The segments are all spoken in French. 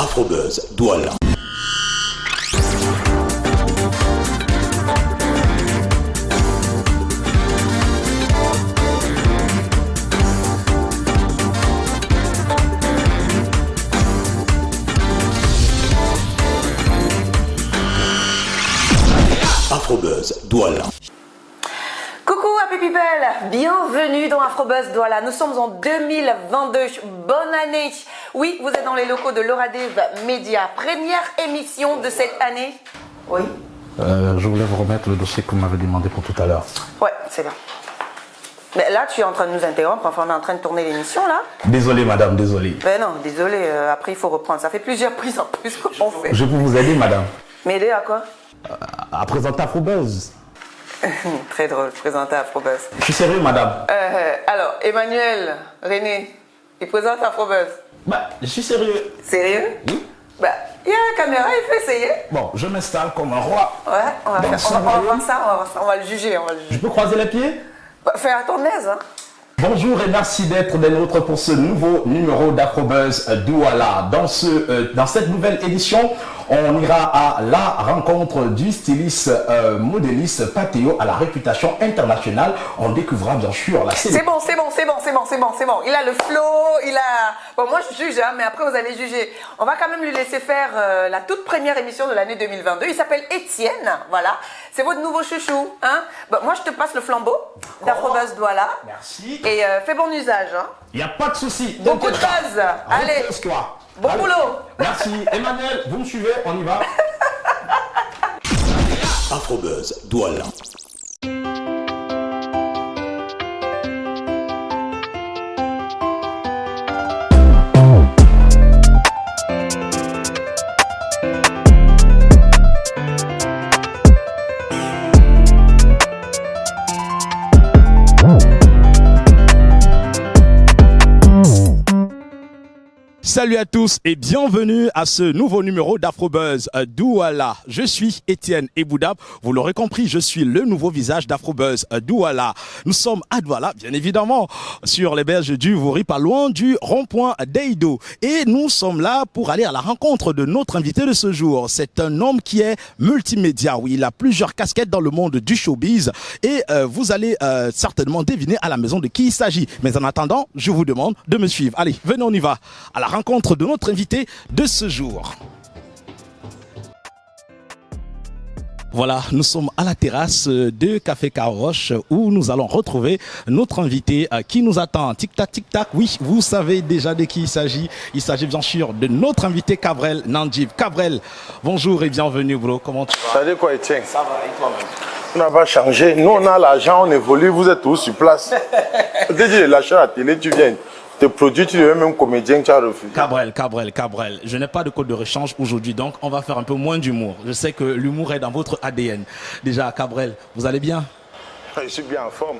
Afrobuzz Douala. Afrobuzz Douala. Coucou Happy People, bienvenue dans Afrobuzz Douala. Nous sommes en 2022, bonne année. Oui, vous êtes dans les locaux de l'Oradev Média, première émission de cette année. Oui. Je voulais vous remettre le dossier que vous m'avez demandé pour tout à l'heure. Ouais, c'est bien. Mais là, tu es en train de nous interrompre, enfin on est en train de tourner l'émission là. Désolé madame, désolé. Mais non, désolé, après il faut reprendre. Ça fait plusieurs prises en plus qu'on fait. Je peux vous aider madame? M'aider à quoi? À présenter Afrobuzz. Très drôle, présenter Afrobuzz. Je suis sérieux madame. Alors, Emmanuel, René, il présente Afrobuzz. Bah, je suis sérieux. Sérieux? Oui. Bah, il y a la caméra, il faut essayer. Bon, je m'installe comme un roi. Ouais, on va voir ça, on va le juger, Je peux croiser les pieds? Bah, fais à ton aise, hein. Bonjour et merci d'être des nôtres pour ce nouveau numéro d'Afrobuzz Douala. Dans cette nouvelle édition, on ira à la rencontre du styliste modéliste Patéo à la réputation internationale. On découvrira bien sûr la C'est bon. Il a le flow, il a... Bon, moi je juge, hein, mais après vous allez juger. On va quand même lui laisser faire la toute première émission de l'année 2022. Il s'appelle Étienne, voilà. C'est votre nouveau chouchou, hein. Bon, moi je te passe le flambeau d'Afrobuzz Douala. Merci. Et fais bon usage, hein. Il n'y a pas de souci. Beaucoup de buzz. Allez. Repose-toi. Bon Allez. boulot. Merci. Emmanuel, vous me suivez, on y va. Afrobuzz Douala. Salut à tous et bienvenue à ce nouveau numéro d'Afrobuzz Douala. Je suis Étienne Eboudab. Vous l'aurez compris, je suis le nouveau visage d'Afrobuzz Douala. Nous sommes à Douala, bien évidemment, sur les berges du Vouri, pas loin du rond-point d'Eido. Et nous sommes là pour aller à la rencontre de notre invité de ce jour. C'est un homme qui est multimédia. Oui, il a plusieurs casquettes dans le monde du showbiz. Et vous allez certainement deviner à la maison de qui il s'agit. Mais en attendant, je vous demande de me suivre. Allez, venez, on y va. À la rencontre de notre invité de ce jour. Voilà, nous sommes à la terrasse de Café Caroche où nous allons retrouver notre invité qui nous attend. Tic-tac, tic-tac, oui, vous savez déjà de qui il s'agit. Il s'agit bien sûr de notre invité Cabrel Nandjib. Cabrel, bonjour et bienvenue bro, comment tu vas? Ça dit quoi Etienne? Ça va, et toi-même? On n'a pas changé, nous on a l'argent, on évolue, vous êtes tous sur place. Je te dis, lâcher la télé, tu viens. Tes produits, tu es même comédien, tu as refusé. Cabrel, je n'ai pas de code de rechange aujourd'hui, donc on va faire un peu moins d'humour. Je sais que l'humour est dans votre ADN. Déjà, Cabrel, vous allez bien? Je suis bien en forme.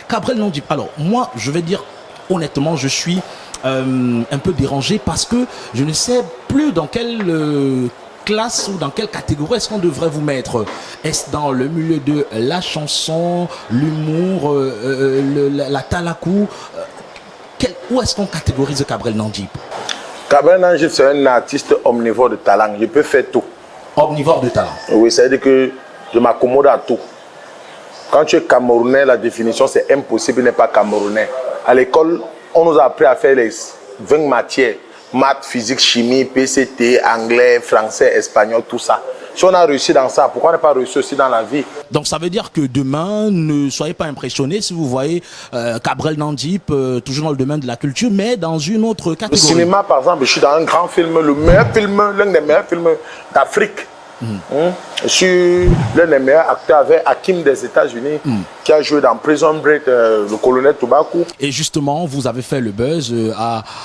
Cabrel Nandjib, alors moi, je vais dire honnêtement, je suis un peu dérangé parce que je ne sais plus dans quelle classe ou dans quelle catégorie est-ce qu'on devrait vous mettre? Est-ce dans le milieu de la chanson, l'humour, la talakou? Où est-ce qu'on catégorise Cabrel Nandjib? Cabrel Nandjib, c'est un artiste omnivore de talent. Je peux faire tout. Omnivore de talent? Oui, ça veut dire que je m'accommode à tout. Quand tu es Camerounais, la définition c'est impossible n'est pas Camerounais. À l'école, on nous a appris à faire les 20 matières. Maths, physique, chimie, PCT, anglais, français, espagnol, tout ça. Si on a réussi dans ça, pourquoi ne pas réussir aussi dans la vie? Donc ça veut dire que demain, ne soyez pas impressionnés si vous voyez Cabrel Nandjib toujours dans le domaine de la culture, mais dans une autre catégorie. Le cinéma, par exemple, je suis dans un grand film, le meilleur film, l'un des meilleurs films d'Afrique. Je suis l'un des meilleurs acteurs avec Hakim des États-Unis qui a joué dans Prison Break, le colonel Tobacco. Et justement, vous avez fait le buzz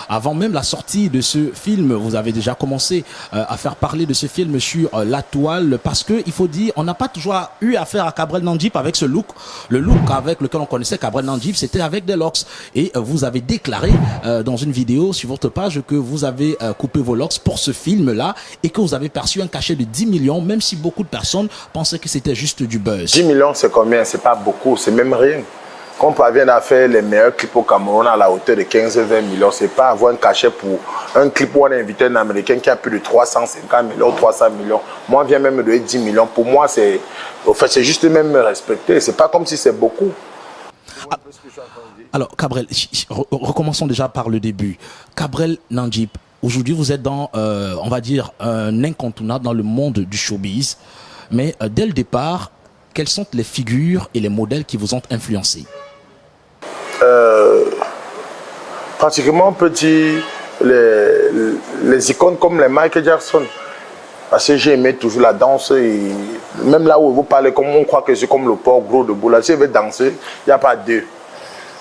avant même la sortie de ce film. Vous avez déjà commencé à faire parler de ce film sur la toile parce que il faut dire, on n'a pas toujours eu affaire à Cabrel Nandjib avec ce look. Le look avec lequel on connaissait Cabrel Nandjib, c'était avec des locks. Et vous avez déclaré dans une vidéo sur votre page que vous avez coupé vos locks pour ce film-là et que vous avez perçu un cachet de 10 millions, même si beaucoup de personnes pensaient que c'était juste du buzz. 10 millions, c'est combien? C'est pas beaucoup, c'est même rien. qu'on parvient à faire les meilleurs clips au Cameroun à la hauteur de 15-20 millions, c'est pas avoir un cachet pour un clip où on a invité un Américain qui a plus de 350 millions, 300 millions. Moi, on vient même me donner 10 millions. Pour moi, c'est juste même me respecter. C'est pas comme si c'est beaucoup. Alors, Cabrel, recommençons déjà par le début. Cabrel Nandjip, aujourd'hui, vous êtes dans, on va dire, un incontournable dans le monde du showbiz. Mais dès le départ, quelles sont les figures et les modèles qui vous ont influencé? Pratiquement, on peut dire les icônes comme les Michael Jackson. Parce que j'ai aimé toujours la danse. Et même là où vous parlez, comme on croit que c'est comme le porc gros de boule. Si je veux danser, il n'y a pas deux.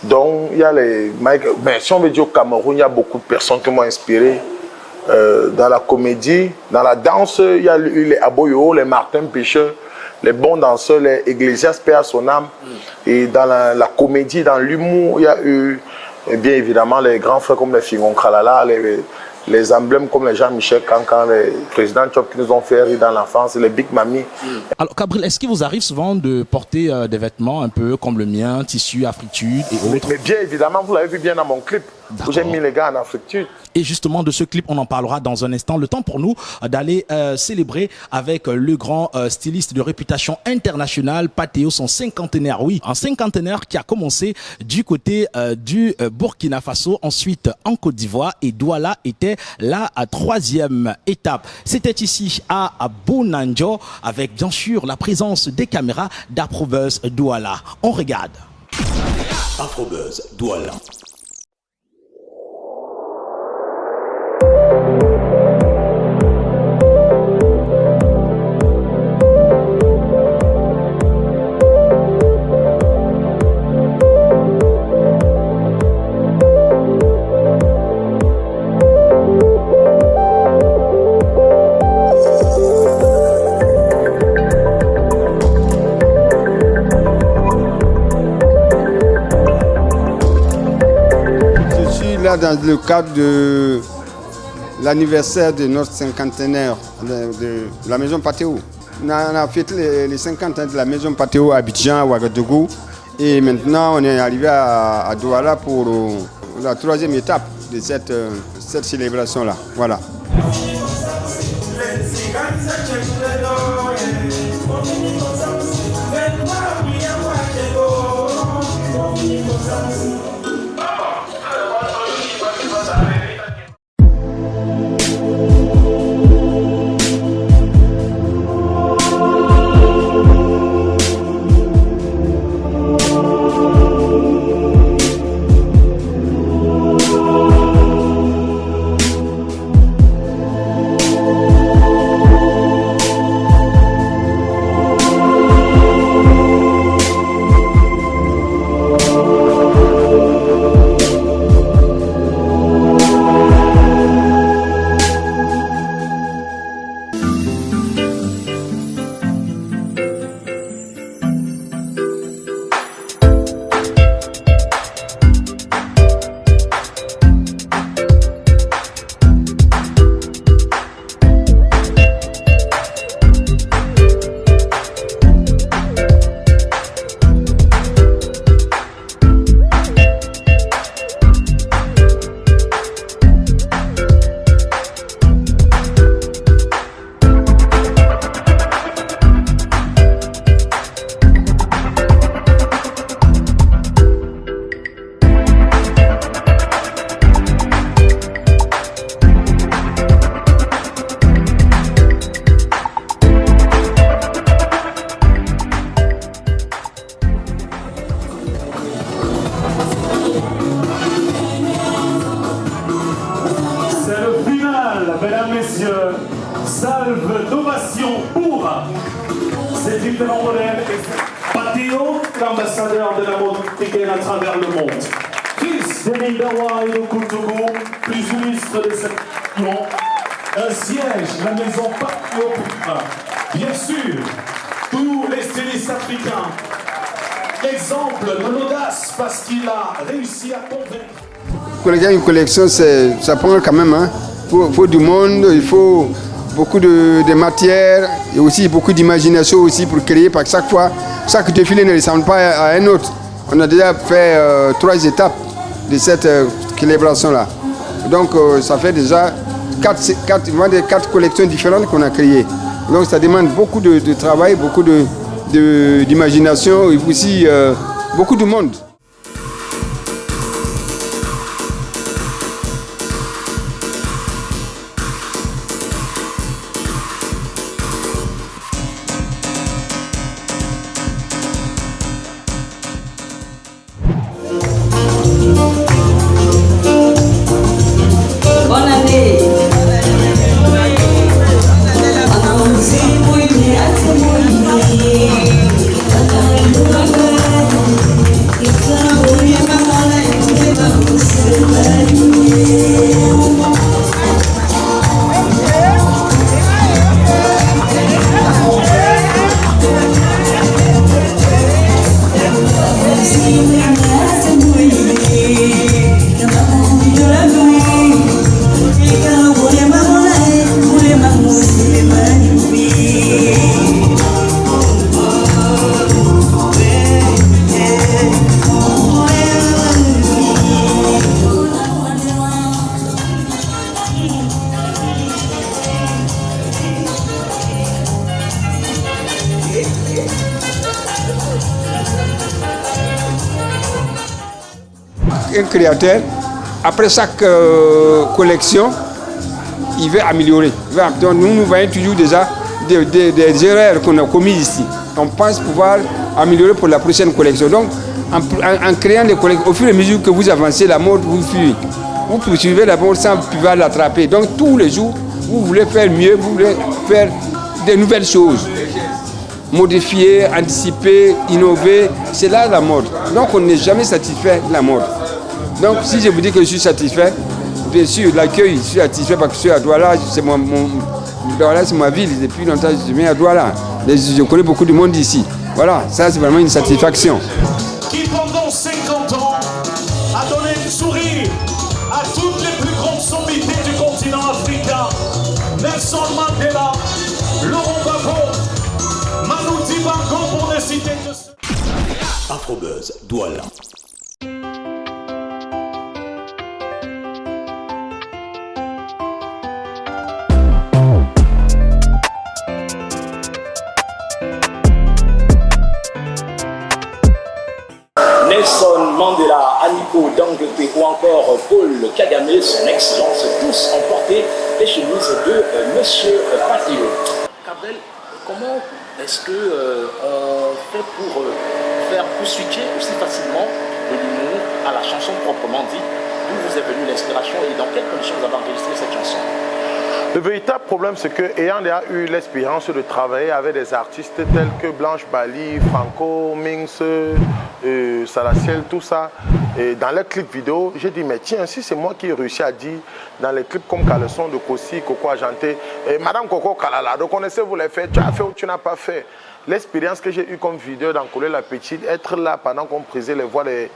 Donc, il y a les Michael. Mais si on veut dire au Cameroun, il y a beaucoup de personnes qui m'ont inspiré. Dans la comédie, dans la danse, il y a eu les Aboyo, les Martin Pêcheur, les bons danseurs, les Iglesias, paix à son âme. Et dans la comédie, dans l'humour, il y a eu, bien évidemment, les grands frères comme les Fingon Kralala, les emblèmes comme les Jean-Michel Cancan, les présidents Chop qui nous ont fait rire dans l'enfance, les Big Mami. Alors, Cabrel, est-ce qu'il vous arrive souvent de porter des vêtements un peu comme le mien, tissu, Afritude et autres? Mais bien évidemment, vous l'avez vu bien dans mon clip, où j'ai mis les gars en Afritude. Et justement, de ce clip, on en parlera dans un instant. Le temps pour nous d'aller célébrer avec le grand styliste de réputation internationale, Patéo, son cinquantenaire. Oui, un cinquantenaire qui a commencé du côté du Burkina Faso, ensuite en Côte d'Ivoire, et Douala était la troisième étape. C'était ici à Bounanjo, avec bien sûr la présence des caméras d'Afrobuzz Douala. On regarde. Afrobuzz Douala. Dans le cadre de l'anniversaire de notre cinquantenaire de la maison Patéo. On a fêté les 50 ans de la maison Patéo à Abidjan, à Ouagadougou. Et maintenant, on est arrivé à Douala pour la troisième étape de cette célébration-là. Voilà. Salve d'ovation pour ces différents modèles. Patéo, l'ambassadeur de la mode africaine à travers le monde. Fils d'Émile Dawa et de Koutougou, plus illustre de cette union. Un siège, la maison Patéo. Bien sûr, tous les stylistes africains. Exemple de l'audace parce qu'il a réussi à convaincre. Une collection, ça prend quand même. Hein. Il faut du monde, il faut beaucoup de matière et aussi beaucoup d'imagination aussi pour créer, parce que chaque fois, chaque défilé ne ressemble pas à un autre. On a déjà fait 3 étapes de cette célébration-là. Donc ça fait déjà 4 collections différentes qu'on a créées. Donc ça demande beaucoup de travail, beaucoup d'imagination et aussi beaucoup de monde. Un créateur, après chaque collection, il veut améliorer. Donc nous voyons toujours déjà des erreurs qu'on a commises ici. On pense pouvoir améliorer pour la prochaine collection. Donc en créant des collections, au fur et à mesure que vous avancez, la mode vous fuit. Vous poursuivez la mode sans pouvoir l'attraper. Donc tous les jours, vous voulez faire mieux, vous voulez faire de nouvelles choses. Modifier, anticiper, innover, c'est là la mode. Donc on n'est jamais satisfait de la mode. Donc si je vous dis que je suis satisfait, bien sûr, l'accueil, je suis satisfait parce que je suis à Douala, c'est Douala, c'est ma ville, depuis longtemps je viens à Douala. Je connais beaucoup de monde ici. Voilà, ça c'est vraiment une satisfaction. Qui pendant 50 ans a donné le sourire à toutes les plus grandes sommités du continent africain. Nelson Mandela, Laurent Gbagbo, Manu Dibango pour ne citer que ceux. Afrobuzz Douala. Nelson Mandela, Aniko Dangote ou encore Paul Kagame, son excellence, tous ont porté les chemises de Monsieur Patteo. Cabrel, comment est-ce qu'on fait pour switcher aussi facilement de l'humour à la chanson proprement dite? D'où vous est venue l'inspiration et dans quelles conditions vous avez enregistré cette chanson? Le véritable problème, c'est que ayant déjà eu l'expérience de travailler avec des artistes tels que Blanche Bali, Franco, Minx, Salaciel, tout ça, et dans les clips vidéo, j'ai dit, mais tiens, si c'est moi qui ai réussi à dire dans les clips comme Caleçon de Kossi, Coco Ajanté, et Madame Coco Kalala, reconnaissez-vous les faits, tu as fait ou tu n'as pas fait. L'expérience que j'ai eue comme vidéo dans Coller la Petite, être là pendant qu'on brisait les voix, les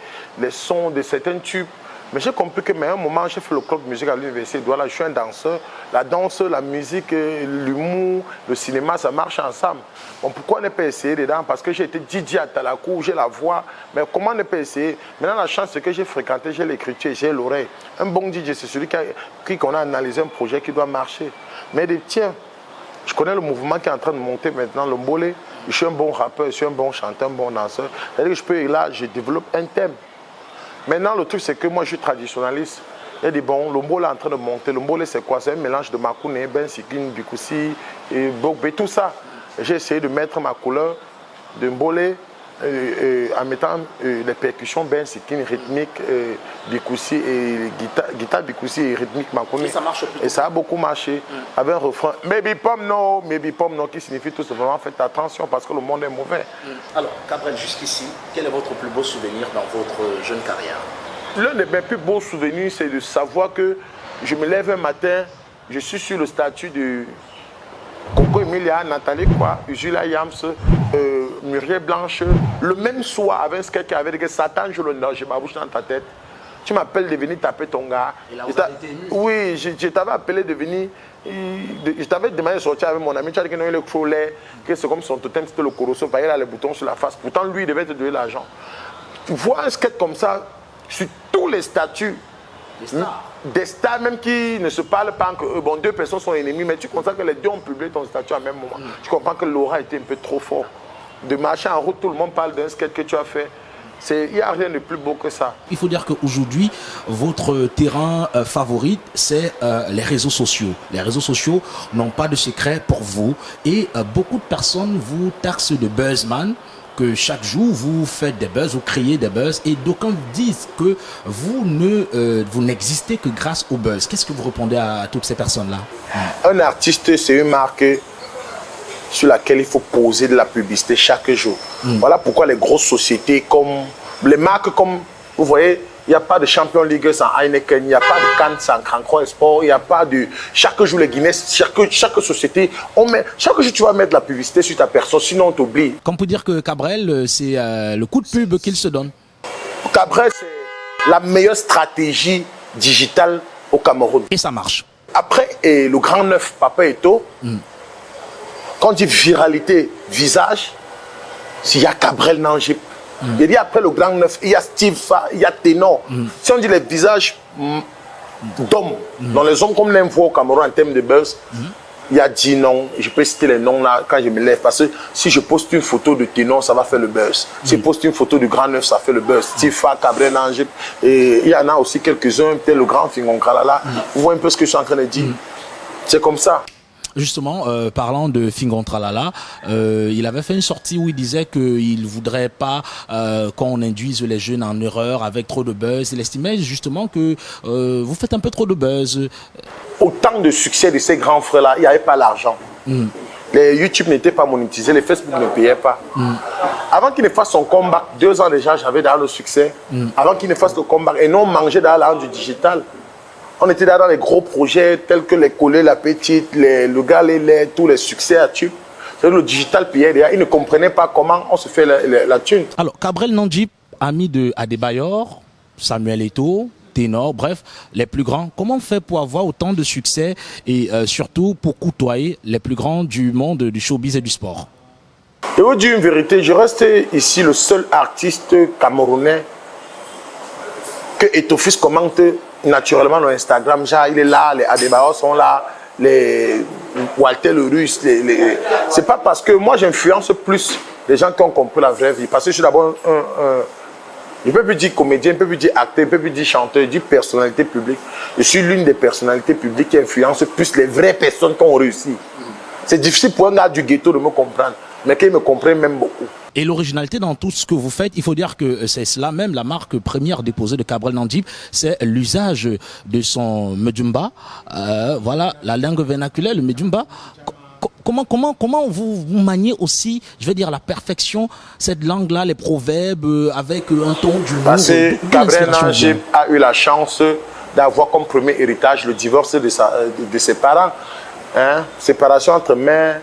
sons de certains tubes. Mais j'ai compris que, à un moment, j'ai fait le club de musique à l'université de Douala. Je suis un danseur. La danse, la musique, l'humour, le cinéma, ça marche ensemble. Bon, pourquoi ne pas essayer dedans? Parce que j'ai été DJ à Talakou, j'ai la voix. Mais comment ne pas essayer? Maintenant, la chance, c'est que j'ai fréquenté, j'ai l'écriture, j'ai l'oreille. Un bon DJ, c'est celui qui a analysé un projet qui doit marcher. Mais tiens, je connais le mouvement qui est en train de monter maintenant, le mbolé. Je suis un bon rappeur, je suis un bon chanteur, un bon danseur. C'est-à-dire que je peux, là, je développe un thème. Maintenant, le truc, c'est que moi, je suis traditionnaliste. Il dit, bon, le mbole est en train de monter. Le mbole, c'est quoi? C'est un mélange de Makouné, Ben Sikin, Bikoussi, et Bokbe, tout ça. J'ai essayé de mettre ma couleur de mbole en mettant les percussions Ben Sikin, rythmique, Bikoussi, et guitare Bikoussi et rythmique Makouné. Et ça marche plutôt. Et ça a beaucoup marché. Avec un refrain, maybe pom no, qui signifie tout simplement, faites attention parce que le monde est mauvais. Alors, Cabrel, jusqu'ici, quel est votre plus beau souvenir dans votre jeune carrière? L'un de mes plus beaux souvenirs, c'est de savoir que je me lève un matin, je suis sur le statut de Coco Emilia, Nathalie Kwa, Ursula Yams, Muriel Blanche. Le même soir, avec un sketch qui avait dit Satan, je le nomme, j'ai ma bouche dans ta tête. Tu m'appelles de venir taper ton gars. Et là, vous avez été ému. Oui, je t'avais appelé de venir. Je t'avais demandé de sortir avec mon ami. Tu as dit que non, il est crôlé, que c'est comme son totem, c'était le corosso. Il a les boutons sur la face. Pourtant, lui, il devait te donner l'argent. tu vois un skate comme ça, sur tous les statuts, des stars même qui ne se parlent pas, que bon, deux personnes sont ennemies, mais tu constats que les deux ont publié ton statut au même moment. Tu comprends que l'aura était un peu trop fort. De marcher en route, tout le monde parle d'un skate que tu as fait. Il n'y a rien de plus beau que ça. Il faut dire qu'aujourd'hui, votre terrain favori, c'est les réseaux sociaux. Les réseaux sociaux n'ont pas de secret pour vous. Et beaucoup de personnes vous taxent de buzzman, que chaque jour, vous faites des buzz, vous créez des buzz. Et d'aucuns disent que vous n'existez que grâce au buzz. Qu'est-ce que vous répondez à toutes ces personnes-là? Un artiste, c'est une marque sur laquelle il faut poser de la publicité chaque jour. Voilà pourquoi les grosses sociétés, comme les marques comme, vous voyez, il n'y a pas de Champions League sans Heineken, il n'y a pas de Cannes sans Crancroix Sport, il n'y a pas de... Chaque jour, les Guinness, chaque société, chaque jour, tu vas mettre de la publicité sur ta personne, sinon on t'oublie. Comme pour dire que Cabrel, c'est le coup de pub qu'il se donne. Cabrel, c'est la meilleure stratégie digitale au Cameroun. Et ça marche. Après, le grand neuf, Papa Eto, quand on dit viralité, visage, il y a Cabrel Nangip. Il dit après le grand neuf, il y a Steve Fa, il y a Ténor. Si on dit les visages d'hommes, dans les hommes comme on aime voir au Cameroun en termes de buzz, il y a 10 noms. Je peux citer les noms là quand je me lève. Parce que si je poste une photo de Ténor, ça va faire le buzz. Si je poste une photo du grand neuf, ça fait le buzz. Steve Fa, Cabrel Nangip. Et il y en a aussi quelques-uns, peut-être le grand Fingon Kalala. Vous voyez un peu ce que je suis en train de dire. C'est comme ça. Justement, parlant de Fingon Tralala, il avait fait une sortie où il disait qu'il ne voudrait pas qu'on induise les jeunes en erreur avec trop de buzz. Il estimait justement que vous faites un peu trop de buzz. Autant de succès de ces grands frères-là, il n'y avait pas l'argent. Les YouTube n'étaient pas monétisés, les Facebook ne payaient pas. Avant qu'il ne fasse son comeback, 2 ans déjà, j'avais dans le succès. Avant qu'il ne fasse le comeback, et non manger dans l'art du digital. On était dans les gros projets tels que les Collés, la Petite, le Galilée, tous les succès à tube. Le digital payait, il ne comprenait pas comment on se fait la thune. Alors, Cabrel Nangip, ami de Adebayor, Samuel Eto'o, Ténor, bref, les plus grands. Comment on fait pour avoir autant de succès et surtout pour côtoyer les plus grands du monde du showbiz et du sport? Je vous dis une vérité, je reste ici le seul artiste camerounais que Etofis commente naturellement dans Instagram. Genre, il est là, les Adebayor sont là, les Walter le Russe. C'est pas parce que moi j'influence plus les gens qui ont compris la vraie vie. Parce que je suis d'abord je ne peux plus dire comédien, je ne peux plus dire acteur, je ne peux plus dire chanteur, je dis personnalité publique. Je suis l'une des personnalités publiques qui influence plus les vraies personnes qui ont réussi. C'est difficile pour un gars du ghetto de me comprendre, mais qu'il me comprenne même beaucoup. Et l'originalité dans tout ce que vous faites, il faut dire que c'est cela même la marque première déposée de Cabrel Nangip, c'est l'usage de son Medjumba, voilà, la langue vernaculaire, le Medjumba. Comment vous maniez aussi, je vais dire, la perfection, cette langue-là, les proverbes, avec un ton d'humour? Parce que Cabrel Nangip a eu la chance d'avoir comme premier héritage le divorce de ses parents. Hein? Séparation entre mère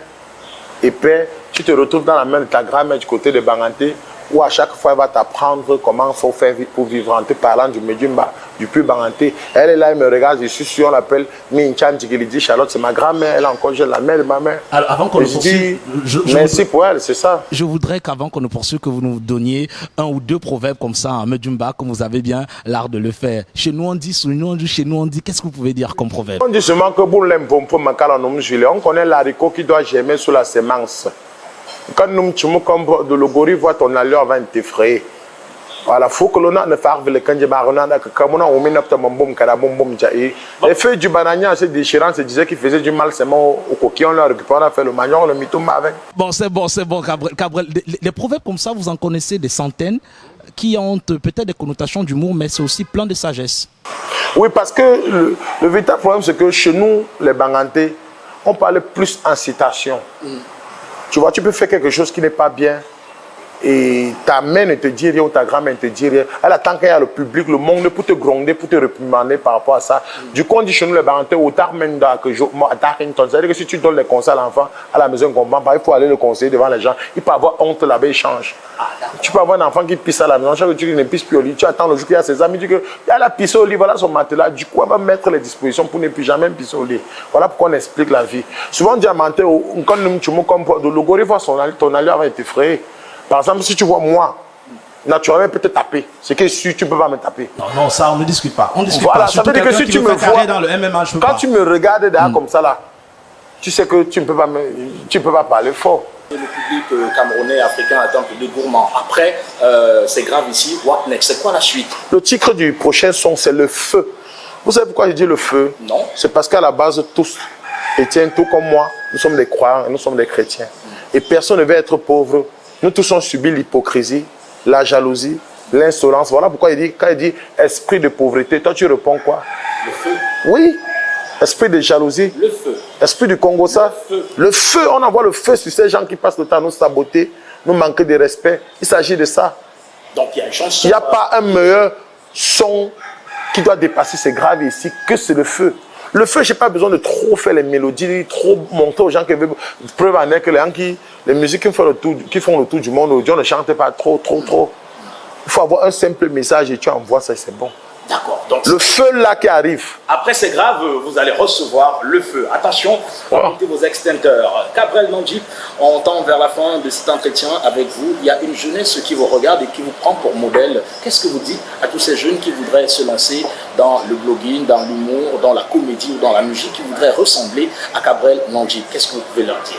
et père. Tu te retrouves dans la main de ta grand-mère du côté de Banganté, où à chaque fois elle va t'apprendre comment il faut faire pour vivre en te parlant du Medjumba, du plus Banganté. Elle est là, elle me regarde, je suis sûr, on l'appelle Minchan Djigilidi Charlotte, c'est ma grand-mère, elle a encore la mère de ma mère. Alors, avant qu'on ne poursuive, merci pour elle, c'est ça. Je voudrais qu'avant qu'on ne poursuive, que vous nous donniez 1 ou 2 proverbes comme ça en Medjumba, comme vous avez bien l'art de le faire. Chez nous on dit, chez nous on dit, qu'est-ce que vous pouvez dire comme proverbe? On dit seulement que pour on connaît l'haricot qui doit germer sous la sémence. Quand nous comme de l'ogori voit ton allure va t'effrayer. Voilà, faut que l'on ne fasse le kanji marona que comme on a omis notre bombom karabom jaï. Les feuilles du banania c'est déchirant, se disait qu'il faisait du mal seulement au coquillon, on l'a récupéré, on a fait le magnon, le mitomba avec. Bon, c'est bon, Cabrel. Les proverbes comme ça, vous en connaissez des centaines qui ont peut-être des connotations d'humour, mais c'est aussi plein de sagesse. Oui, parce que le véritable problème, c'est que chez nous, les Bangantés, on parle plus en citation. Tu vois, tu peux faire quelque chose qui n'est pas bien et ta mère ne te dit rien ou ta grand-mère ne te dit rien. Elle attend qu'il y a le public, le monde pour te gronder, pour te réprimander par rapport à ça. Du coup, on dit chez nous les Bangantés, c'est-à-dire que si tu donnes les conseils à l'enfant à la maison, il faut aller le conseiller devant les gens. Il peut avoir honte là-bas, il change. Tu peux avoir un enfant qui pisse à la maison, chaque jour il ne pisse plus au lit. Tu attends le jour qu'il y a ses amis, tu dis qu'il a pissé au lit, voilà son matelas. Du coup, on va mettre les dispositions pour ne plus jamais pisser au lit. Voilà pourquoi on explique la vie. Souvent, diamanté, quand tu me comme de l'ogori, ton allure va être effrayé. Par exemple, si tu vois moi, naturellement, peut te taper. C'est que si tu ne peux pas me taper. Non, non, ça, on ne discute pas. On discute Voilà, pas. ça veut dire que si tu me vois dans le MMA, je peux quand pas. tu me regardes derrière comme ça là, tu sais que tu ne peux pas parler fort. Le public camerounais et africain est un public gourmand. Après, c'est grave ici. What next? C'est quoi la suite? Le titre du prochain son, c'est le feu. Vous savez pourquoi je dis le feu? Non. C'est parce qu'à la base, tous, Étienne, tout comme moi, nous sommes des croyants et nous sommes des chrétiens. Et personne ne veut être pauvre. Nous tous avons subi l'hypocrisie, la jalousie, l'insolence. Voilà pourquoi quand il dit esprit de pauvreté, toi tu réponds quoi? Le feu. Oui. Esprit de jalousie. Le feu. Esprit du Congo, ça. Le feu, on envoie le feu sur ces gens qui passent le temps à nous saboter, nous manquer de respect. Il s'agit de ça. Donc il y a une chanson. Il n'y a pas un meilleur son qui doit dépasser ces graves ici que c'est le feu. Le feu, je n'ai pas besoin de trop faire les mélodies, trop montrer aux gens que preuve en est que les musiques qui font le tour du monde, les gens ne chantent pas trop. Il faut avoir un simple message et tu envoies ça, c'est bon. D'accord. Donc le feu là qui arrive. après c'est grave, vous allez recevoir le feu. Attention, remontez vos extincteurs. Gabriel Nandji, on tend vers la fin de cet entretien avec vous. Il y a une jeunesse qui vous regarde et qui vous prend pour modèle. Qu'est-ce que vous dites à tous ces jeunes qui voudraient se lancer dans le blogging, dans l'humour, dans la comédie ou dans la musique, qui voudraient ressembler à Gabriel Nandji? Qu'est-ce que vous pouvez leur dire?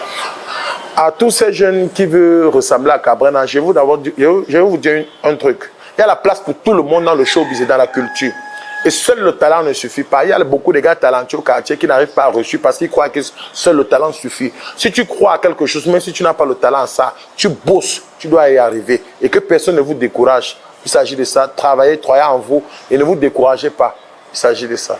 À tous ces jeunes qui veulent ressembler à Gabriel Nandji, je vais vous dire un truc. Il y a la place pour tout le monde dans le showbiz et dans la culture. Et seul le talent ne suffit pas. Il y a beaucoup de gars talentueux au quartier qui n'arrivent pas à reçu parce qu'ils croient que seul le talent suffit. Si tu crois à quelque chose, même si tu n'as pas le talent à ça, tu bosses, tu dois y arriver. Et que personne ne vous décourage. Il s'agit de ça. Travaillez, croyez en vous et ne vous découragez pas. Il s'agit de ça.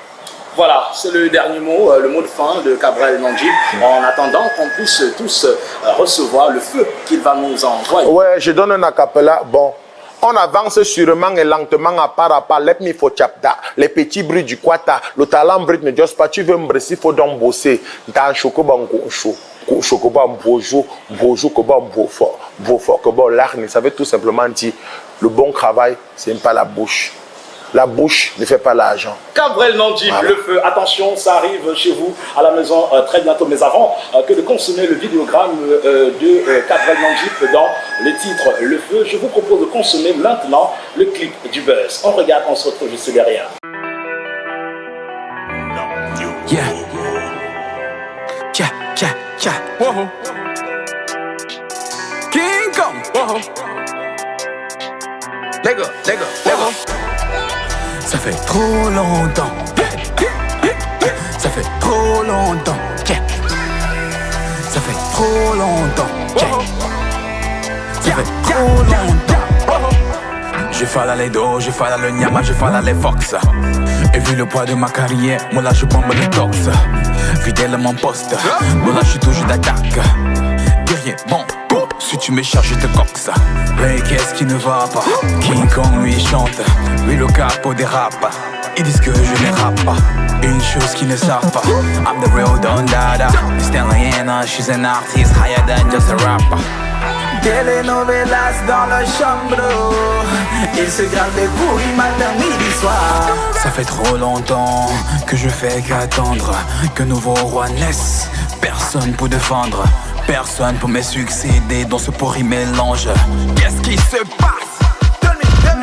Voilà, c'est le dernier mot, le mot de fin de Gabriel Nandji, en attendant qu'on puisse tous recevoir le feu qu'il va nous envoyer. Ouais, je donne un acapella. Bon. On avance sûrement et lentement à pas. Let me for chapta. Les petits bruits du quata. Le talent brut ne juste pas. Tu veux me brasser, il faut donc bosser. Dans chocoban chaud. Chocoban bojo. Bojo koban beaufort. Beaufort koban l'arne. Ça veut tout simplement dire le bon travail, c'est pas la bouche. La bouche ne fait pas l'argent. Gabriel Nandji, voilà. Le feu, attention, ça arrive chez vous à la maison très bientôt. Mais avant que de consommer le vidéogramme de Gabriel Nandji dans le titre Le Feu, je vous propose de consommer maintenant le clip du buzz. On regarde, on se retrouve juste derrière. Yeah. Tcha, tcha, tcha. Whoa. King Kong. Whoa. Lego. Ça fait trop longtemps. Ça fait trop longtemps. Ça fait trop longtemps. Ça fait trop longtemps. Je fais les dos, je fais le nyama, je fais les fox. Et vu le poids de ma carrière, moi là je bombe le tox. Fidèle à mon poste, moi là je suis toujours d'attaque. Guerrier, bon, si tu me charges, je te coxe. Mais qu'est-ce qui ne va pas? King Kong lui chante, lui le capo des rap. Ils disent que je ne rappe pas. Une chose qu'ils ne savent pas, I'm the real Don Dada. Stella Yana, she's an artist higher than just a rapper. Telenovelas dans la chambre, il se garde des couilles matin, midi, soir. Ça fait trop longtemps que je fais qu'attendre que nouveau roi naisse. Personne pour défendre, personne pour me succéder dans ce pourri mélange. Qu'est-ce qui se passe? Tell me.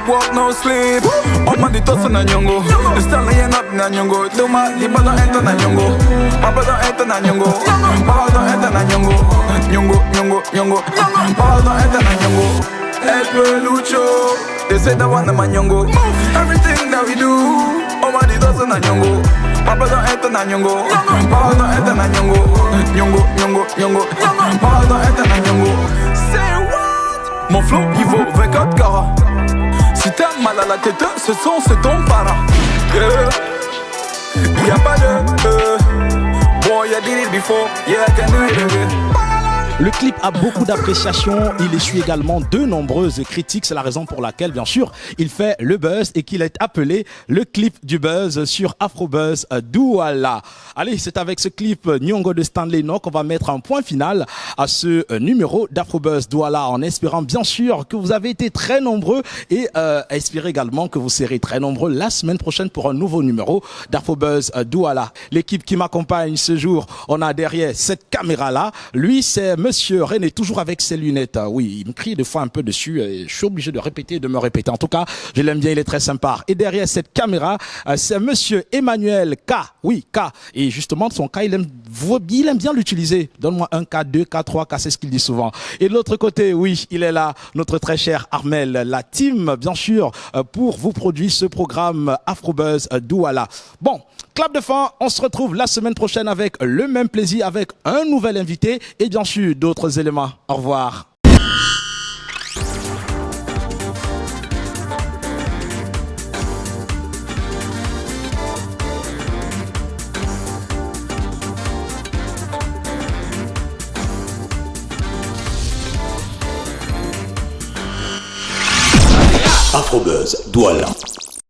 Walk, no sleep. On m'a dit toi c'est na nyongo. Le style est up na nyongo. Duma, liba dans enta na nyongo. Papa dans enta na nyongo. Papa dans enta na nyongo. Nyongo. Papa dans enta na nyongo. El Lucho, they say that one na nyongo. Everything that we do, on m'a dit toi c'est na nyongo. Papa dans enta na nyongo. Papa dans enta na nyongo. Nyongo. Papa dans enta na nyongo. Say what? Mon flow il vaut 24 carats. Si t'as mal à la tête, ce son c'est ton para. Y'a pas de boy, I did it before, yeah I can do it again. Le clip a beaucoup d'appréciation, il essuie également de nombreuses critiques, c'est la raison pour laquelle bien sûr il fait le buzz et qu'il est appelé le clip du buzz sur Afrobuzz Douala. Allez, c'est avec ce clip Nyongo de Stanley Nok qu'on va mettre un point final à ce numéro d'Afrobuzz Douala en espérant bien sûr que vous avez été très nombreux et espérer également que vous serez très nombreux la semaine prochaine pour un nouveau numéro d'Afrobuzz Douala. L'équipe qui m'accompagne ce jour, on a derrière cette caméra là, lui c'est Monsieur René, toujours avec ses lunettes. Oui, il me crie des fois un peu dessus. Et je suis obligé de répéter et de me répéter. En tout cas, je l'aime bien, il est très sympa. Et derrière cette caméra, c'est Monsieur Emmanuel K. Oui, K. Et justement, son K, il aime bien l'utiliser. Donne-moi un K, 2 K, 3 K, c'est ce qu'il dit souvent. Et de l'autre côté, oui, il est là, notre très cher Armel, la team, bien sûr, pour vous produire ce programme Afrobuzz Douala. Bon, clap de fin, on se retrouve la semaine prochaine avec le même plaisir, avec un nouvel invité et bien sûr d'autres éléments. Au revoir. Afrobuzz Douala.